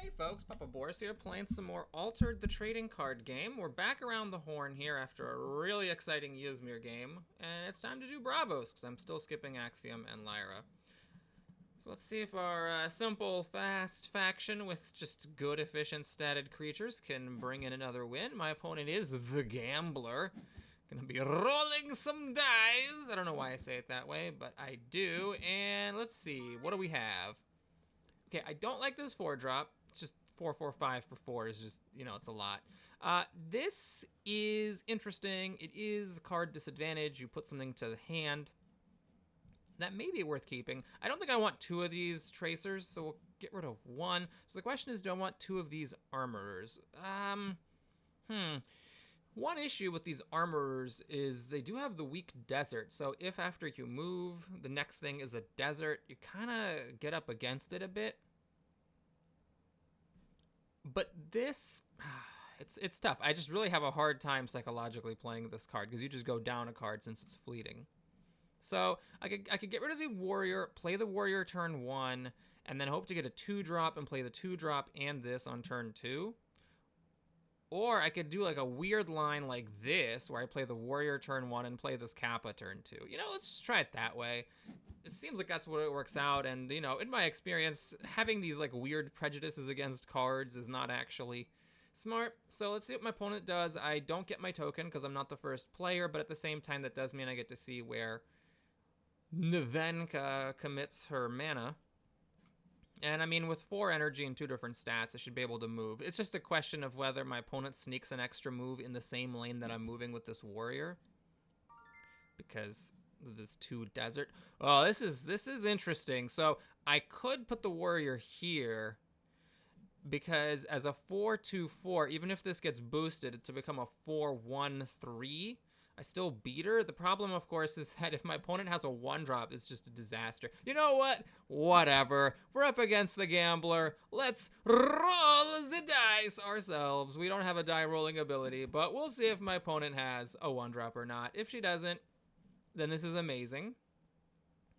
Hey folks, Papa Boris here, playing some more Altered the Trading Card game. We're back around the horn here after a really exciting Ysmir game, and it's time to do Bravos, because I'm still skipping Axiom and Lyra. So let's see if our simple, fast faction with just good, efficient, statted creatures can bring in another win. My opponent is the Gambler. Gonna be rolling some dice. I don't know why I say it that way, but I do. And let's see, what do we have? Okay, I don't like this 4-drop. It's just 4/4/5 for 4 is just, it's a lot. This is interesting. It is card disadvantage. You put something to the hand. That may be worth keeping. I don't think I want 2 of these tracers, so we'll get rid of 1. So the question is, do I want 2 of these armorers? One issue with these armorers is they do have the weak desert. So if after you move, the next thing is a desert, you kind of get up against it a bit. But this, it's tough. I just really have a hard time psychologically playing this card because you just go down a card since it's fleeting. So I could get rid of the warrior, play the warrior turn 1, and then hope to get a 2-drop and play the 2-drop and this on turn 2. Or I could do like a weird line like this, where I play the warrior turn 1 and play this Kappa turn 2. Let's just try it that way. It seems like that's what it works out, and, in my experience, having these like weird prejudices against cards is not actually smart. So let's see what my opponent does. I don't get my token because I'm not the first player, but at the same time, that does mean I get to see where Nevenka commits her mana. And I mean, with 4 energy and 2 different stats, I should be able to move. It's just a question of whether my opponent sneaks an extra move in the same lane that I'm moving with this warrior. Because of this 2 desert. Oh, this is interesting. So I could put the warrior here, because as a 4/2/4, even if this gets boosted to become a 4/1/3, I still beat her. The problem, of course, is that if my opponent has a 1-drop, it's just a disaster. You know what? Whatever. We're up against the Gambler. Let's roll the dice ourselves. We don't have a die rolling ability, but we'll see if my opponent has a 1-drop or not. If she doesn't, then this is amazing,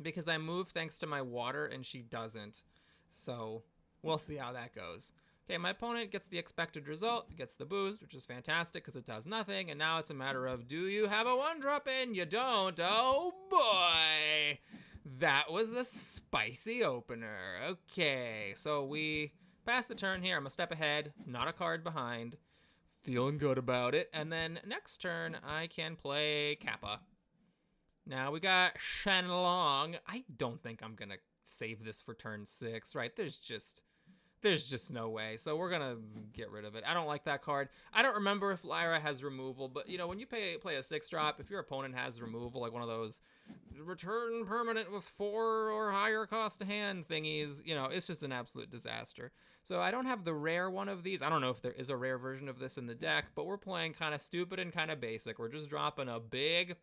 because I move thanks to my water and she doesn't. So we'll see how that goes. Okay, my opponent gets the expected result, gets the boost, which is fantastic because it does nothing, and now it's a matter of, do you have a 1-drop in? You don't. Oh boy! That was a spicy opener. Okay, so we pass the turn here. I'm a step ahead, not a card behind. Feeling good about it. And then next turn, I can play Kappa. Now we got Shenlong. I don't think I'm going to save this for turn 6, right? There's just no way. So we're going to get rid of it. I don't like that card. I don't remember if Lyra has removal, but, when you play a 6-drop, if your opponent has removal, like one of those return permanent with 4 or higher cost to hand thingies, it's just an absolute disaster. So I don't have the rare one of these. I don't know if there is a rare version of this in the deck, but we're playing kind of stupid and kind of basic. We're just dropping a big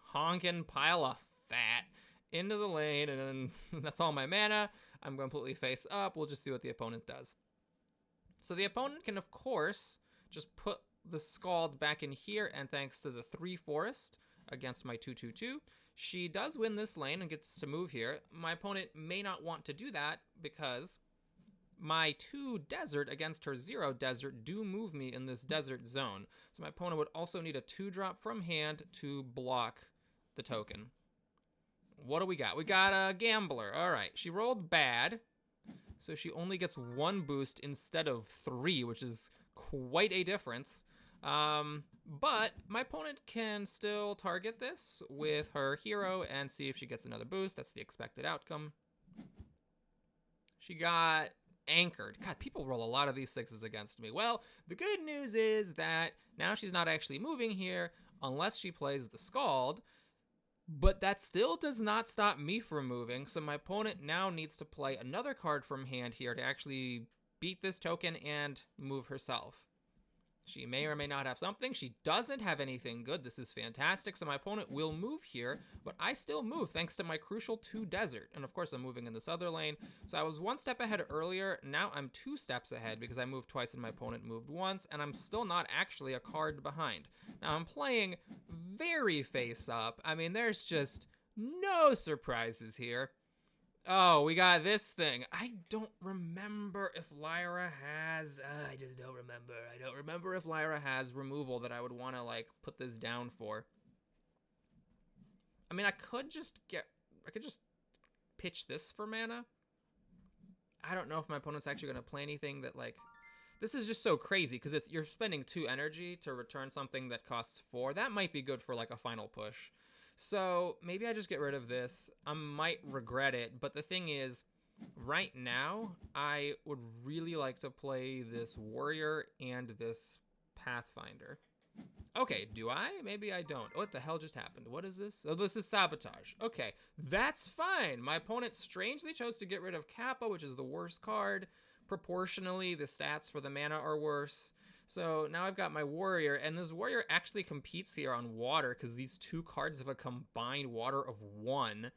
honking pile of fat into the lane, and then that's all my mana. I'm completely face up. We'll just see what the opponent does. So the opponent can, of course, just put the Scald back in here, and thanks to the 3 forest against my 2/2/2, she does win this lane and gets to move here. My opponent may not want to do that because my 2 desert against her 0 desert do move me in this desert zone. So my opponent would also need a 2-drop from hand to block the token. What do we got? We got a Gambler. All right. She rolled bad, so she only gets 1 boost instead of 3, which is quite a difference. But my opponent can still target this with her hero and see if she gets another boost. That's the expected outcome. She got anchored. God, people roll a lot of these 6s against me. Well, the good news is that now she's not actually moving here unless she plays the Scald. But that still does not stop me from moving, so my opponent now needs to play another card from hand here to actually beat this token and move herself. She may or may not have something. She doesn't have anything good. This is fantastic, so my opponent will move here, but I still move thanks to my crucial 2 desert. And of course, I'm moving in this other lane. So I was 1 step ahead earlier. Now I'm 2 steps ahead because I moved twice and my opponent moved once, and I'm still not actually a card behind. Now I'm playing very face up. I mean, there's just no surprises here. Oh, we got this thing. I don't remember if Lyra has... I just don't remember. I don't remember if Lyra has removal that I would want to, like, put this down for. I mean, I could just pitch this for mana. I don't know if my opponent's actually going to play anything that, like... This is just so crazy, because you're spending 2 energy to return something that costs 4. That might be good for, like, a final push. So maybe I just get rid of this. I might regret it, but the thing is, right now, I would really like to play this Warrior and this Pathfinder. Okay, do I? Maybe I don't. What the hell just happened? What is this? Oh, this is Sabotage. Okay, that's fine. My opponent strangely chose to get rid of Kappa, which is the worst card. Proportionally, the stats for the mana are worse. So now I've got my Warrior, and this Warrior actually competes here on water because these 2 cards have a combined water of 1.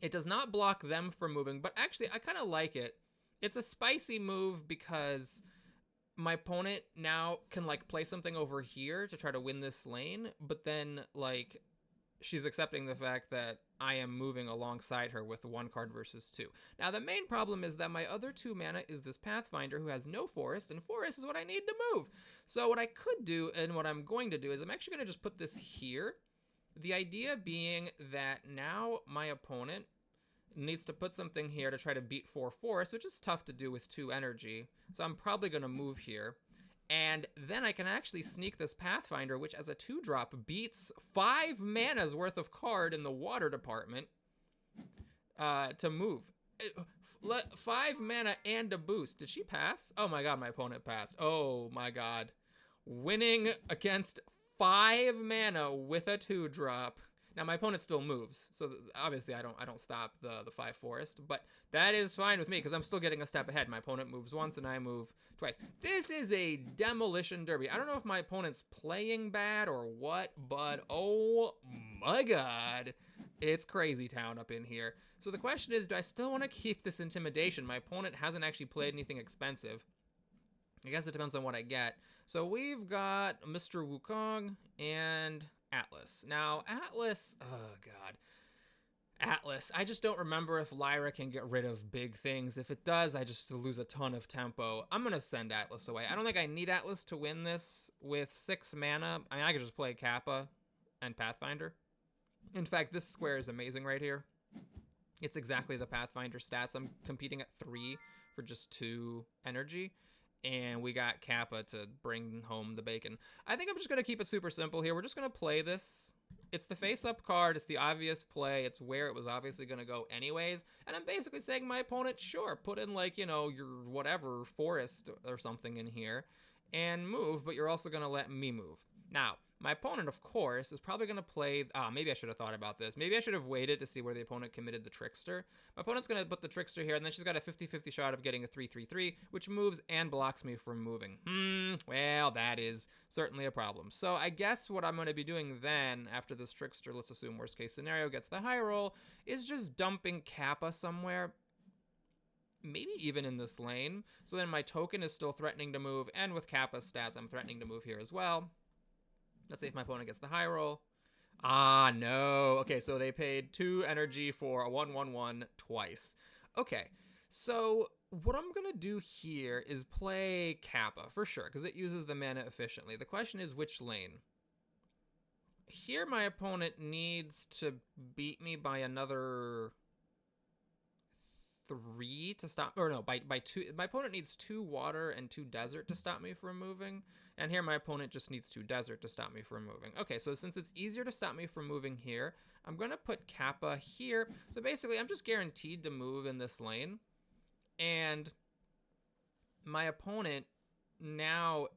It does not block them from moving, but actually I kind of like it. It's a spicy move because my opponent now can, like, play something over here to try to win this lane, but then, like, she's accepting the fact that I am moving alongside her with 1 card versus 2. Now, the main problem is that my other 2 mana is this Pathfinder who has no forest, and forest is what I need to move. So what I could do, and what I'm going to do, is I'm actually going to just put this here. The idea being that now my opponent needs to put something here to try to beat 4 forest, which is tough to do with 2 energy. So I'm probably going to move here. And then I can actually sneak this Pathfinder, which as a 2-drop beats 5 mana's worth of card in the water department to move. 5 mana and a boost. Did she pass? Oh my god, my opponent passed. Oh my god. Winning against 5 mana with a 2-drop. Now my opponent still moves, so obviously I don't stop the 5 forest, but that is fine with me because I'm still getting a step ahead. My opponent moves once and I move twice. This is a demolition derby. I don't know if my opponent's playing bad or what, but oh my god, it's crazy town up in here. So the question is, do I still want to keep this intimidation? My opponent hasn't actually played anything expensive. I guess it depends on what I get. So we've got Mr. Wukong and Atlas. Now, Atlas, oh god. Atlas, I just don't remember if Lyra can get rid of big things. If it does, I just lose a ton of tempo. I'm going to send Atlas away. I don't think I need Atlas to win this with 6 mana. I mean, I could just play Kappa and Pathfinder. In fact, this square is amazing right here. It's exactly the Pathfinder stats. I'm competing at 3 for just 2 energy. And we got Kappa to bring home the bacon. I think I'm just going to keep it super simple here. We're just going to play this. It's the face-up card. It's the obvious play. It's where it was obviously going to go anyways. And I'm basically saying my opponent, sure, put in, like, you know, your whatever forest or something in here and move, but you're also going to let me move. Now, my opponent, of course, is probably going to play... maybe I should have thought about this. Maybe I should have waited to see where the opponent committed the Trickster. My opponent's going to put the Trickster here, and then she's got a 50-50 shot of getting a 3/3/3, which moves and blocks me from moving. Well, that is certainly a problem. So I guess what I'm going to be doing then, after this Trickster, let's assume worst case scenario, gets the high roll, is just dumping Kappa somewhere. Maybe even in this lane. So then my token is still threatening to move, and with Kappa's stats, I'm threatening to move here as well. Let's see if my opponent gets the high roll. Ah, no. Okay, so they paid 2 energy for a 1/1/1 twice. Okay, so what I'm going to do here is play Kappa for sure, because it uses the mana efficiently. The question is which lane. Here my opponent needs to beat me by another 3 to stop, or no, by 2. My opponent needs 2 water and 2 desert to stop me from moving. And here my opponent just needs 2 desert to stop me from moving. Okay, so since it's easier to stop me from moving here, I'm going to put Kappa here. So basically, I'm just guaranteed to move in this lane. And my opponent now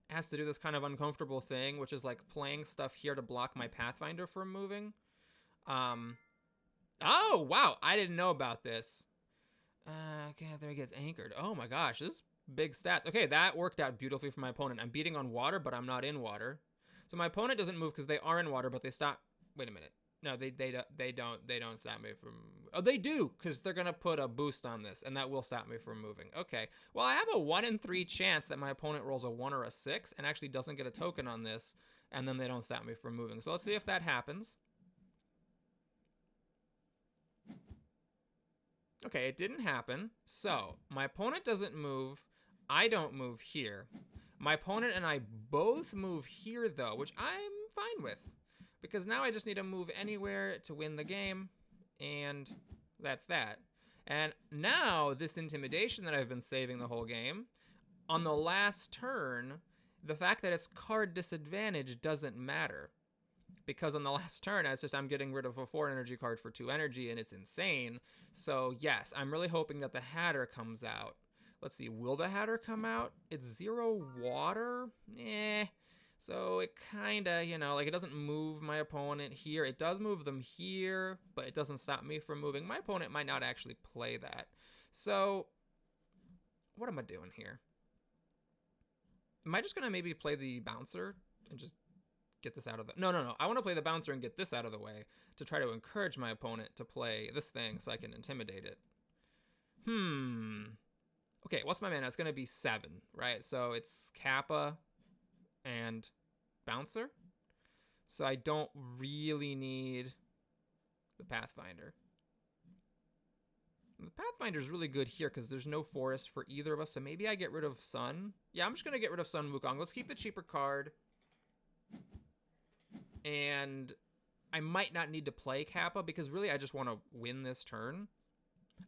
has to do this kind of uncomfortable thing, which is like playing stuff here to block my Pathfinder from moving. Oh, wow, I didn't know about this. Okay, there he gets anchored. Oh my gosh, this is big stats. Okay, that worked out beautifully for my opponent. I'm beating on water, but I'm not in water. So my opponent doesn't move because they are in water, but they stop. Wait a minute. No, they don't stop me from... Oh, they do, because they're going to put a boost on this, and that will stop me from moving. Okay, well, I have a 1 in 3 chance that my opponent rolls a 1 or a 6 and actually doesn't get a token on this, and then they don't stop me from moving. So let's see if that happens. Okay, it didn't happen. So, my opponent doesn't move. I don't move here. My opponent and I both move here, though, which I'm fine with. Because now I just need to move anywhere to win the game. And that's that. And now, this intimidation that I've been saving the whole game, on the last turn, the fact that it's card disadvantage doesn't matter. Because on the last turn, I'm getting rid of a 4 energy card for 2 energy, and it's insane. So yes, I'm really hoping that the Hatter comes out. Let's see, will the Hatter come out? It's 0 water? Eh. So it kinda, like it doesn't move my opponent here. It does move them here, but it doesn't stop me from moving. My opponent might not actually play that. So what am I doing here? Am I just gonna maybe play the bouncer and just get this out of the... No. I want to play the bouncer and get this out of the way to try to encourage my opponent to play this thing so I can intimidate it. Okay, what's my mana? It's going to be 7, right? So it's Kappa and bouncer. So I don't really need the Pathfinder. The Pathfinder's really good here because there's no forest for either of us. So maybe I get rid of Sun. Yeah, I'm just going to get rid of Sun Wukong. Let's keep the cheaper card. And I might not need to play Kappa because really I just want to win this turn.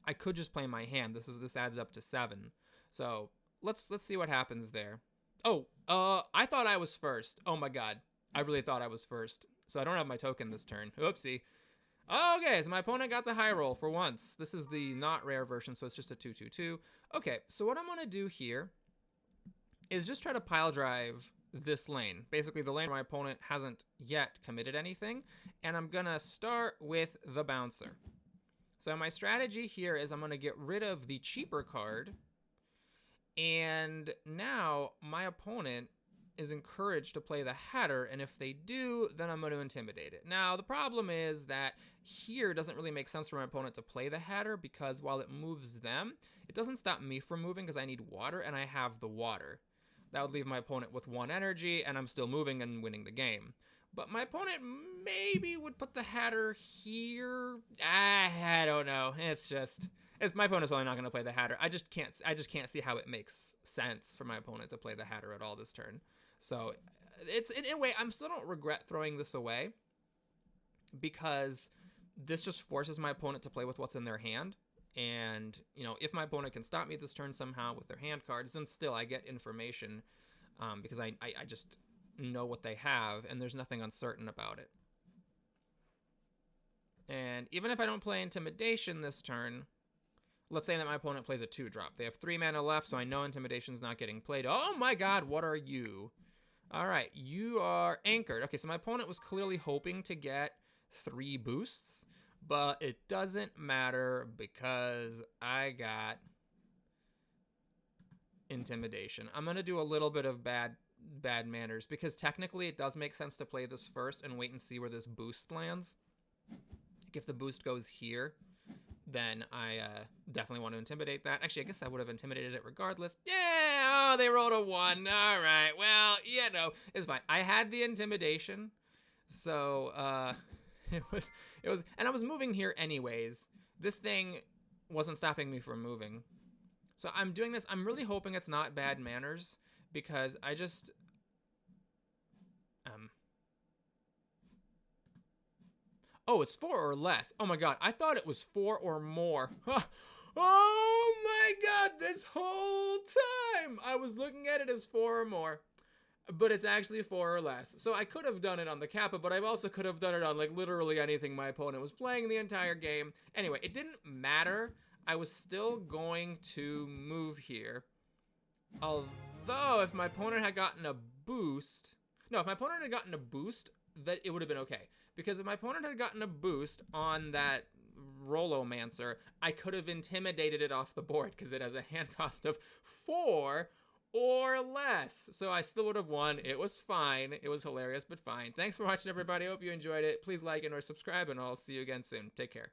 I could just play my hand. This adds up to 7. So let's see what happens there. Oh, I thought I was first. Oh my god. I really thought I was first. So I don't have my token this turn. Oopsie. Okay, so my opponent got the high roll for once. This is the not rare version, so it's just a 2/2/2. Okay, so what I'm going to do here is just try to pile drive this lane. Basically, the lane where my opponent hasn't yet committed anything. And I'm going to start with the bouncer. So my strategy here is I'm going to get rid of the cheaper card. And now my opponent is encouraged to play the Hatter. And if they do, then I'm going to intimidate it. Now, the problem is that here doesn't really make sense for my opponent to play the Hatter because while it moves them, it doesn't stop me from moving because I need water and I have the water. That would leave my opponent with 1 energy, and I'm still moving and winning the game. But my opponent maybe would put the Hatter here. I don't know. My opponent's probably not going to play the Hatter. I just can't see how it makes sense for my opponent to play the Hatter at all this turn. So it's in a way I still don't regret throwing this away because this just forces my opponent to play with what's in their hand. And, if my opponent can stop me this turn somehow with their hand cards, then still I get information because I just know what they have, and there's nothing uncertain about it. And even if I don't play Intimidation this turn, let's say that my opponent plays a 2-drop. They have 3 mana left, so I know Intimidation's not getting played. Oh my god, what are you? All right, you are anchored. Okay, so my opponent was clearly hoping to get 3 boosts. But it doesn't matter because I got Intimidation. I'm going to do a little bit of bad manners because technically it does make sense to play this first and wait and see where this boost lands. If the boost goes here, then I definitely want to intimidate that. Actually, I guess I would have intimidated it regardless. Yeah! Oh, they rolled a 1. All right. Well, it's fine. I had the intimidation. So, It was, and I was moving here anyways. This thing wasn't stopping me from moving. So I'm doing this. I'm really hoping it's not bad manners because I just, oh, it's 4 or less. Oh my god, I thought it was 4 or more. Oh my god, this whole time I was looking at it as 4 or more. But it's actually 4 or less. So I could have done it on the Kappa, but I also could have done it on literally anything my opponent was playing the entire game. Anyway, it didn't matter. I was still going to move here. Although if my opponent had gotten a boost... No, if my opponent had gotten a boost, that it would have been okay. Because if my opponent had gotten a boost on that Rolomancer, I could have intimidated it off the board because it has a hand cost of 4 or less. So I still would have won. It was fine. It was hilarious, but fine. Thanks for watching, everybody. I hope you enjoyed it. Please like and or subscribe, and I'll see you again soon. Take care.